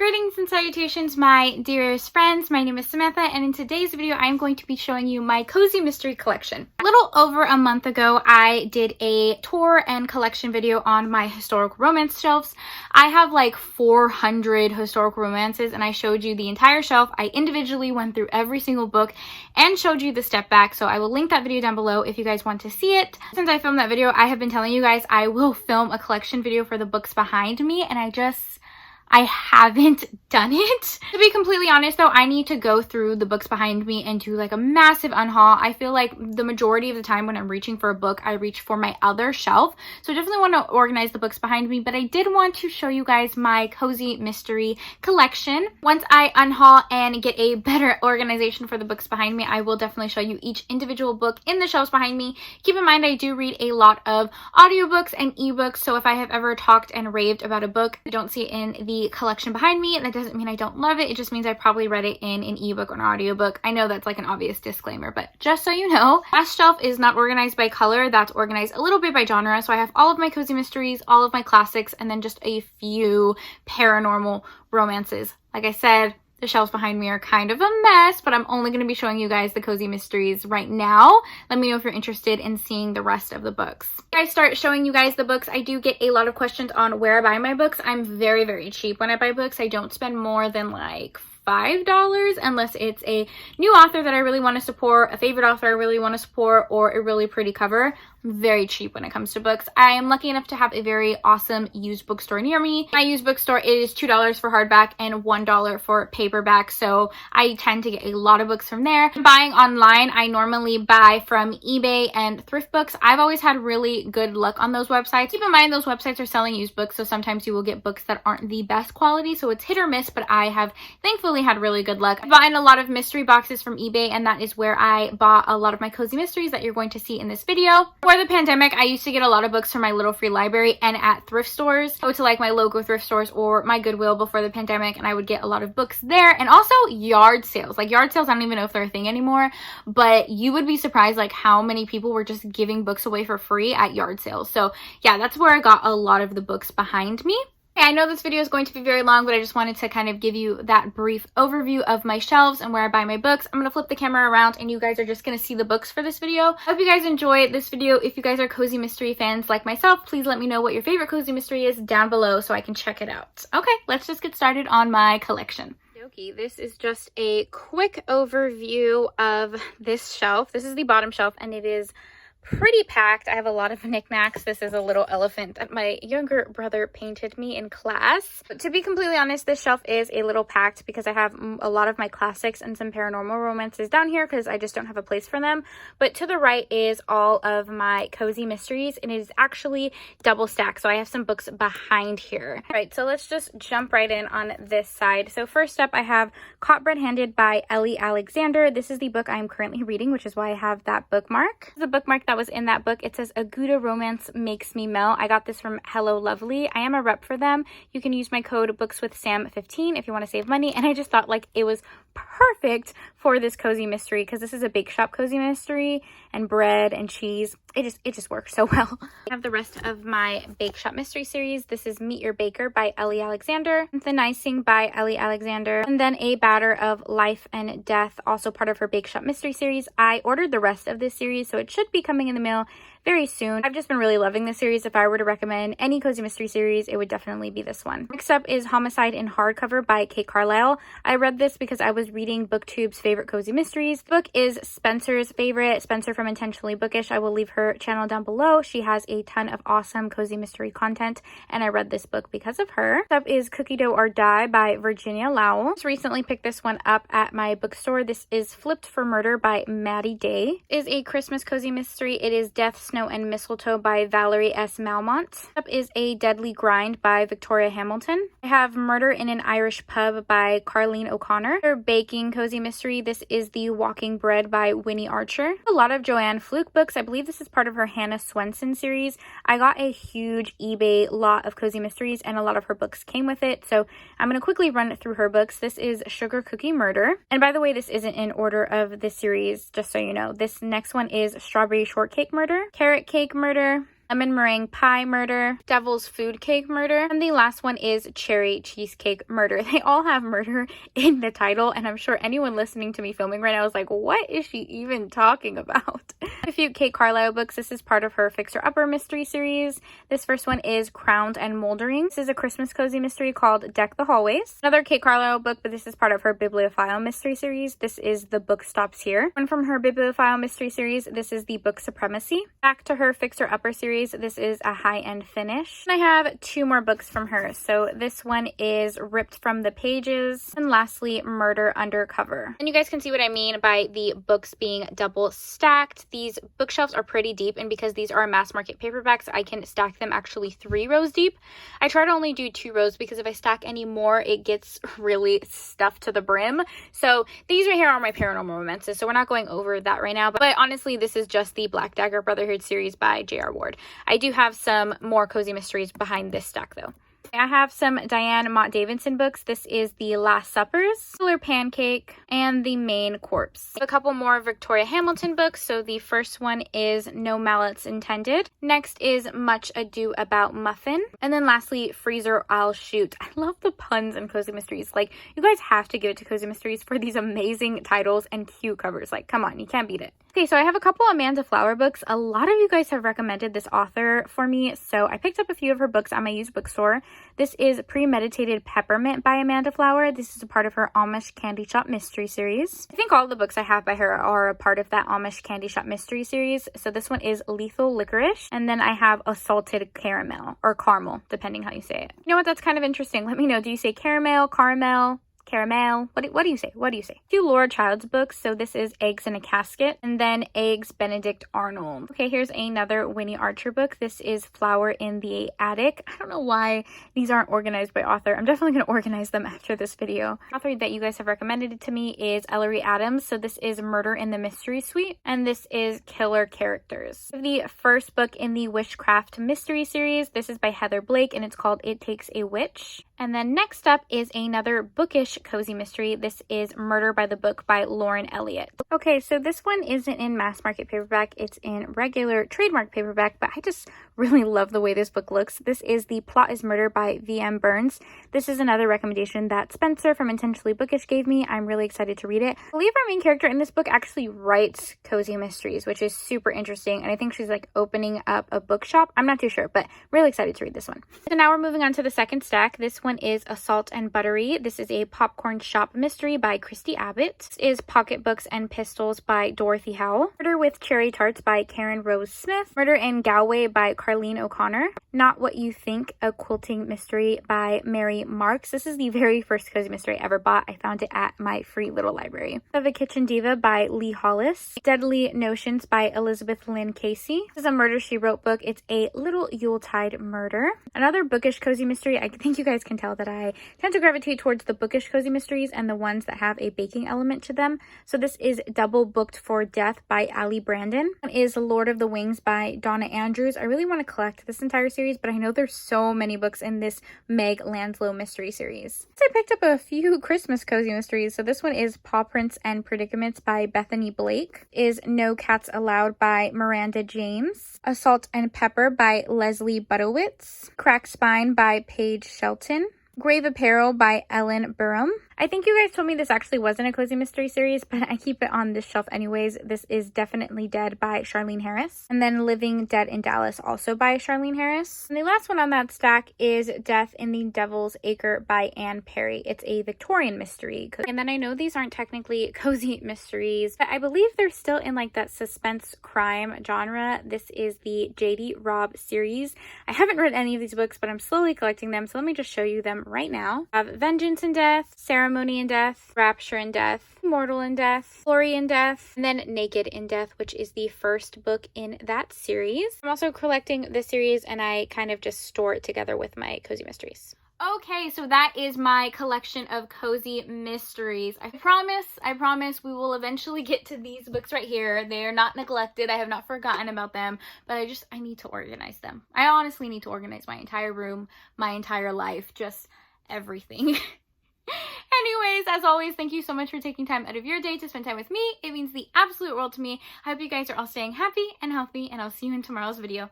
Greetings and salutations, my dearest friends. My name is Samantha, and in today's video, I'm going to be showing you my cozy mystery collection. A little over a month ago, I did a tour and collection video on my historical romance shelves. I have like 400 historical romances, and I showed you the entire shelf. I individually went through every single book and showed you the step back, so I will link that video down below if you guys want to see it. Since I filmed that video, I have been telling you guys I will film a collection video for the books behind me, and I haven't done it. To be completely honest though, I need to go through the books behind me and do like a massive unhaul. I feel like the majority of the time when I'm reaching for a book, I reach for my other shelf. So I definitely want to organize the books behind me, but I did want to show you guys my cozy mystery collection. Once I unhaul and get a better organization for the books behind me, I will definitely show you each individual book in the shelves behind me. Keep in mind, I do read a lot of audiobooks and ebooks, so if I have ever talked and raved about a book, I don't see it in the collection behind me. That doesn't mean I don't love it. It just means I probably read it in an ebook or an audiobook. I know that's like an obvious disclaimer, but just so you know, last shelf is not organized by color. That's organized a little bit by genre. So I have all of my cozy mysteries, all of my classics, and then just a few paranormal romances. Like I said, the shelves behind me are kind of a mess, but I'm only going to be showing you guys the cozy mysteries right now. Let me know if you're interested in seeing the rest of the books. Before I start showing you guys the books, I do get a lot of questions on where I buy my books. I'm very, very cheap when I buy books. I don't spend more than like $5 unless it's a new author that I really want to support, a favorite author I really want to support, or a really pretty cover. I'm very cheap when it comes to books. I am lucky enough to have a very awesome used bookstore near me. My used bookstore is $2 for hardback and $1 for paperback, so I tend to get a lot of books from there. Buying online, I normally buy from eBay and thrift books. I've always had really good luck on those websites. Keep in mind, those websites are selling used books, so sometimes you will get books that aren't the best quality, so it's hit or miss, but I have thankfully had really good luck. I've bought a lot of mystery boxes from eBay, and that is where I bought a lot of my cozy mysteries that you're going to see in this video. Before the pandemic, I used to get a lot of books from my little free library and at thrift stores. Go to like my local thrift stores or my Goodwill before the pandemic, and I would get a lot of books there. And also yard sales. Like yard sales, I don't even know if they're a thing anymore, but you would be surprised like how many people were just giving books away for free at yard sales. So yeah, that's where I got a lot of the books behind me. Okay, I know this video is going to be very long, but I just wanted to kind of give you that brief overview of my shelves and where I buy my books. I'm going to flip the camera around and you guys are just going to see the books for this video. I hope you guys enjoy this video. If you guys are cozy mystery fans like myself, please let me know what your favorite cozy mystery is down below so I can check it out. Okay, let's just get started on my collection. Okay, this is just a quick overview of this shelf. This is the bottom shelf and it is pretty packed. I have a lot of knickknacks. This is a little elephant that my younger brother painted me in class. But to be completely honest, this shelf is a little packed because I have a lot of my classics and some paranormal romances down here because I just don't have a place for them. But to the right is all of my cozy mysteries, and it is actually double stacked. So I have some books behind here. All right, so let's just jump right in on this side. So first up, I have Caught Red-Handed by Ellie Alexander. This is the book I'm currently reading, which is why I have that bookmark. The bookmark that was in that book, it says "A Gouda Romance Makes Me Melt." I got this from Hello Lovely. I am a rep for them. You can use my code BooksWithSam15 if you want to save money, and I just thought like it was perfect for this cozy mystery because this is a bake shop cozy mystery, and bread and cheese, it just works so well. I have the rest of my bake shop mystery series. This is Meet Your Baker by Ellie Alexander, The Nicing by Ellie Alexander, and then A Batter of Life and Death, also part of her bake shop mystery series. I ordered the rest of this series, so it should be coming in the mail very soon. I've just been really loving this series. If I were to recommend any cozy mystery series, it would definitely be this one. Next up is Homicide in Hardcover by Carlyle. I read this because I was reading BookTube's favorite cozy mysteries. The book is Spencer's favorite, Spencer from Intentionally Bookish. I will leave her channel down below. She has a ton of awesome cozy mystery content, and I read this book because of her. Next up is Cookie Dough or Die by Virginia Lowell. Just recently picked this one up at my bookstore. This is Flipped for Murder by Maddie Day. It is a Christmas cozy mystery. It is Death, Snow, and Mistletoe by Valerie S. Malmont. Next up is A Deadly Grind by Victoria Hamilton. I have Murder in an Irish Pub by Carlyle O'Connor. Their baking cozy mystery. This is The Walking Bread by Winnie Archer. A lot of Joanne Fluke books. I believe this is part of her Hannah Swenson series. I got a huge eBay lot of cozy mysteries, and a lot of her books came with it, so I'm going to quickly run through her books. This is Sugar Cookie Murder, and by the way, this isn't in order of this series, just so you know. This next one is Strawberry Shortcake Murder, Carrot Cake Murder, Lemon Meringue Pie Murder, Devil's Food Cake Murder, and the last one is Cherry Cheesecake Murder. They all have murder in the title, and I'm sure anyone listening to me filming right now is like, what is she even talking about? A few Kate Carlyle books. This is part of her Fixer Upper mystery series. This first one is Crowned and Moldering. This is a Christmas cozy mystery called Deck the Hallways. Another Kate Carlyle book, but this is part of her Bibliophile mystery series. This is The Book Stops Here. One from her Bibliophile mystery series. This is the Book Supremacy. Back to her Fixer Upper series. This is a high-end finish. And I have two more books from her. So this one is Ripped from the Pages, and lastly, Murder Undercover. And you guys can see what I mean by the books being double stacked. These bookshelves are pretty deep, and because these are mass market paperbacks, I can stack them actually 3 rows deep. I try to only do 2 rows because if I stack any more, it gets really stuffed to the brim. So these right here are my paranormal romances, so we're not going over that right now, but honestly, this is just the Black Dagger Brotherhood series by J.R. Ward. I do have some more cozy mysteries behind this stack though. I have some Diane Mott Davidson books. This is The Last Suppers, Solar Pancake, and The Main Corpse. A couple more Victoria Hamilton books. So the first one is No Mallets Intended. Next is Much Ado About Muffin. And then lastly, Freezer I'll Shoot. I love the puns in cozy mysteries. Like, you guys have to give it to cozy mysteries for these amazing titles and cute covers. Like, come on, you can't beat it. Okay, so I have a couple Amanda Flower books. A lot of you guys have recommended this author for me, so I picked up a few of her books at my used bookstore. This is Premeditated Peppermint by Amanda Flower. This is a part of her Amish Candy Shop Mystery Series. I think all the books I have by her are a part of that Amish Candy Shop Mystery Series. So this one is Lethal Licorice, and then I have Assaulted Caramel, or Caramel, depending how you say it. You know what, that's kind of interesting. Let me know, do you say caramel, caramel? Caramel. What do you say? What do you say? A few Laura Childs books. So this is Eggs in a Casket, and then Eggs Benedict Arnold. Okay, here's another Winnie Archer book. This is Flower in the Attic. I don't know why these aren't organized by author. I'm definitely going to organize them after this video. The author that you guys have recommended to me is Ellery Adams. So this is Murder in the Mystery Suite, and this is Killer Characters. The first book in the Witchcraft Mystery Series. This is by Heather Blake, and it's called It Takes a Witch. And then next up is another bookish cozy mystery. This is Murder by the Book by Lauren Elliott. Okay, so this one isn't in mass market paperback. It's in regular trademark paperback, but I just really love the way this book looks. This is The Plot is Murder by V.M. Burns. This is another recommendation that Spencer from Intentionally Bookish gave me. I'm really excited to read it. I believe our main character in this book actually writes cozy mysteries, which is super interesting. And I think she's like opening up a bookshop. I'm not too sure, but really excited to read this one. So now we're moving on to the second stack. This one is Assault and Buttery. This is a popcorn shop mystery by Christy Abbott. This is Pocketbooks and Pistols by Dorothy Howell. Murder with Cherry Tarts by Karen Rose Smith. Murder in Galway by Carlyle O'Connor. Not What You Think, a quilting mystery by Mary Marks. This is the very first cozy mystery I ever bought. I found it at my free little library. Of a Kitchen Diva by Lee Hollis. Deadly Notions by Elizabeth Lynn Casey. This is a Murder She Wrote book. It's a little Yuletide murder. Another bookish cozy mystery. I think you guys can tell that I tend to gravitate towards the bookish cozy mysteries and the ones that have a baking element to them. So this is Double Booked for Death by Allie Brandon. One is Lord of the Wings by Donna Andrews. I really want to collect this entire series, but I know there's so many books in this Meg Lanslow mystery series. So I picked up a few Christmas cozy mysteries. So this one is Paw Prints and Predicaments by Bethany Blake. Is No Cats Allowed by Miranda James. Assault and Pepper by Leslie Budowitz. Cracked Spine by Paige Shelton. Grave Apparel by Ellen Burham. I think you guys told me this actually wasn't a cozy mystery series, but I keep it on this shelf anyways. This is Definitely Dead by Charlene Harris. And then Living Dead in Dallas, also by Charlene Harris. And the last one on that stack is Death in the Devil's Acre by Anne Perry. It's a Victorian mystery. And then I know these aren't technically cozy mysteries, but I believe they're still in like that suspense crime genre. This is the J.D. Robb series. I haven't read any of these books, but I'm slowly collecting them. So let me just show you them right now. I have Vengeance in Death, Ceremony in Death, Rapture in Death, Mortal in Death, Glory in Death, and then Naked in Death, which is the first book in that series. I'm also collecting this series, and I kind of just store it together with my cozy mysteries. Okay, so that is my collection of cozy mysteries. I promise we will eventually get to these books right here. They are not neglected. I have not forgotten about them, but I need to organize them. I honestly need to organize my entire room, my entire life, just everything. Anyways, as always, thank you so much for taking time out of your day to spend time with me. It means the absolute world to me. I hope you guys are all staying happy and healthy, and I'll see you in tomorrow's video.